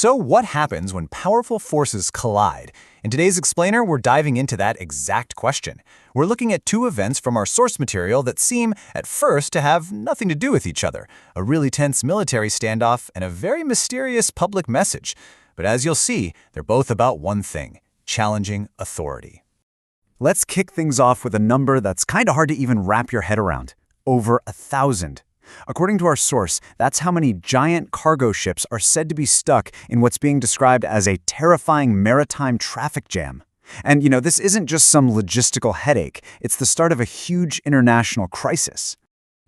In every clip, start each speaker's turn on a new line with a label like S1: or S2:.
S1: So what happens when powerful forces collide? In today's Explainer, we're diving into that exact question. We're looking at two events from our source material that seem, at first, to have nothing to do with each other. A really tense military standoff and a very mysterious public message. But as you'll see, they're both about one thing: challenging authority.
S2: Let's kick things off with a number that's kind of hard to even wrap your head around. Over 1,000. According to our source, that's how many giant cargo ships are said to be stuck in what's being described as a terrifying maritime traffic jam. And, this isn't just some logistical headache. It's the start of a huge international crisis.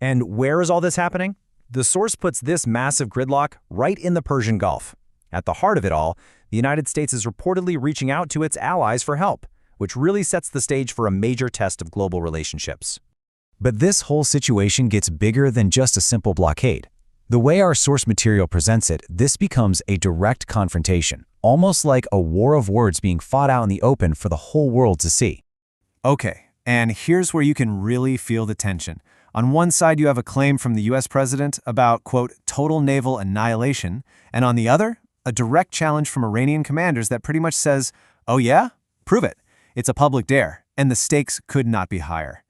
S3: And where is all this happening? The source puts this massive gridlock right in the Persian Gulf. At the heart of it all, the United States is reportedly reaching out to its allies for help, which really sets the stage for a major test of global relationships.
S4: But this whole situation gets bigger than just a simple blockade. The way our source material presents it, this becomes a direct confrontation, almost like a war of words being fought out in the open for the whole world to see.
S1: Okay, and here's where you can really feel the tension. On one side, you have a claim from the US president about, quote, total naval annihilation, and on the other, a direct challenge from Iranian commanders that pretty much says, oh yeah? Prove it. It's a public dare, and the stakes could not be higher.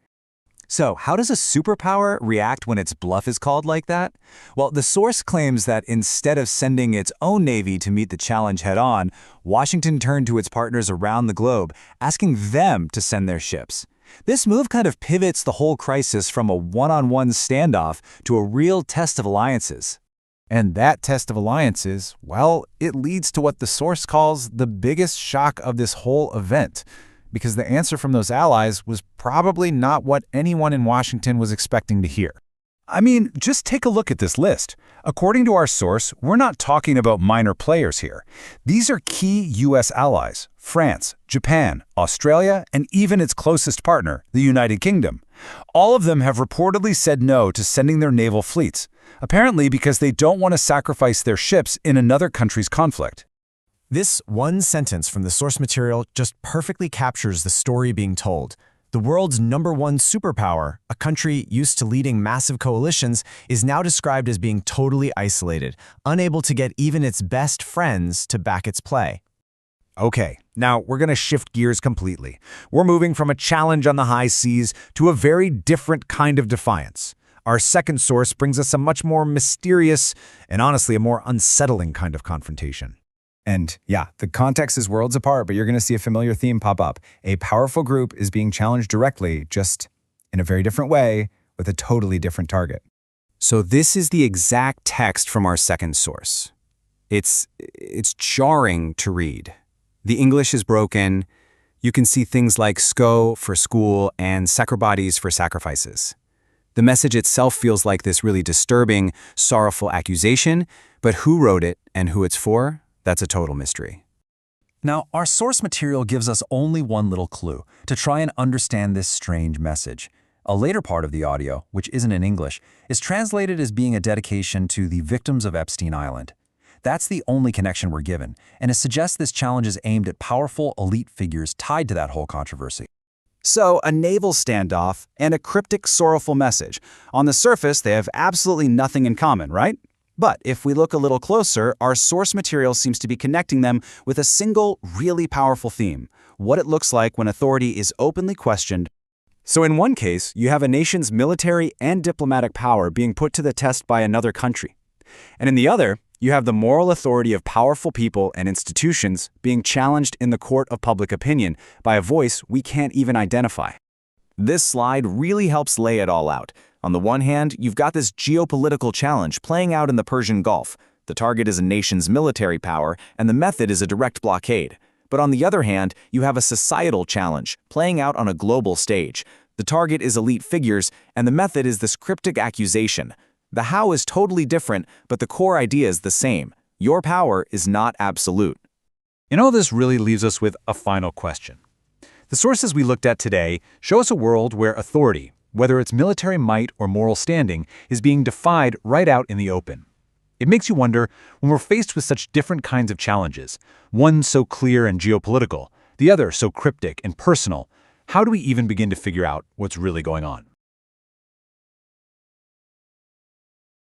S4: So, how does a superpower react when its bluff is called like that? Well, the source claims that instead of sending its own navy to meet the challenge head-on, Washington turned to its partners around the globe, asking them to send their ships. This move kind of pivots the whole crisis from a one-on-one standoff to a real test of alliances.
S5: And that test of alliances, well, it leads to what the source calls the biggest shock of this whole event. Because the answer from those allies was probably not what anyone in Washington was expecting to hear. I mean, just take a look at this list. According to our source, we're not talking about minor players here. These are key U.S. allies: France, Japan, Australia, and even its closest partner, the United Kingdom. All of them have reportedly said no to sending their naval fleets, apparently because they don't want to sacrifice their ships in another country's conflict.
S3: This one sentence from the source material just perfectly captures the story being told. The world's #1 superpower, a country used to leading massive coalitions, is now described as being totally isolated, unable to get even its best friends to back its play.
S2: Okay, now we're going to shift gears completely. We're moving from a challenge on the high seas to a very different kind of defiance. Our second source brings us a much more mysterious and honestly a more unsettling kind of confrontation.
S5: And yeah, the context is worlds apart, but you're going to see a familiar theme pop up. A powerful group is being challenged directly, just in a very different way, with a totally different target.
S4: So this is the exact text from our second source. It's jarring to read. The English is broken. You can see things like SCO for school and sakrabades for sacrifices. The message itself feels like this really disturbing, sorrowful accusation, but who wrote it and who it's for? That's a total mystery.
S3: Now, our source material gives us only one little clue to try and understand this strange message. A later part of the audio, which isn't in English, is translated as being a dedication to the victims of Epstein Island. That's the only connection we're given, and it suggests this challenge is aimed at powerful elite figures tied to that whole controversy.
S2: So, a naval standoff and a cryptic, sorrowful message. On the surface, they have absolutely nothing in common, right? But if we look a little closer, our source material seems to be connecting them with a single, really powerful theme: what it looks like when authority is openly questioned. So in one case, you have a nation's military and diplomatic power being put to the test by another country. And in the other, you have the moral authority of powerful people and institutions being challenged in the court of public opinion by a voice we can't even identify. This slide really helps lay it all out. On the one hand, you've got this geopolitical challenge playing out in the Persian Gulf. The target is a nation's military power, and the method is a direct blockade. But on the other hand, you have a societal challenge playing out on a global stage. The target is elite figures, and the method is this cryptic accusation. The how is totally different, but the core idea is the same. Your power is not absolute.
S5: And all this really leaves us with a final question. The sources we looked at today show us a world where authority, whether it's military might or moral standing, is being defied right out in the open. It makes you wonder, when we're faced with such different kinds of challenges, one so clear and geopolitical, the other so cryptic and personal, how do we even begin to figure out what's really going on?